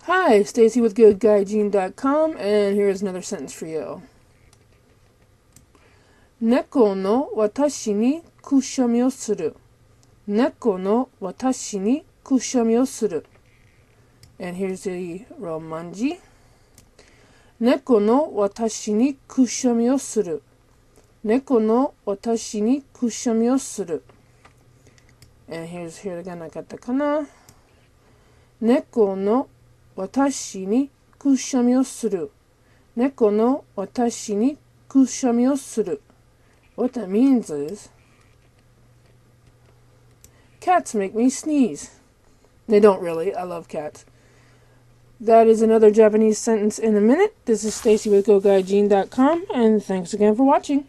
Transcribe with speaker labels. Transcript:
Speaker 1: Hi, Stacy with GoodGuyGene.com, and here's another sentence for you. 猫の私にくしゃみをする。猫の私にくしゃみをする。And here's the romanji. 猫の私にくしゃみをする。猫の私にくしゃみをする。And here's hiragana katakana. 猫の私にくしゃみをする。猫の私にくしゃみをする。What that means is, cats make me sneeze. They don't really. I love cats. That is another Japanese sentence in a minute. This is Stacy with GoGuyGene.com, and thanks again for watching.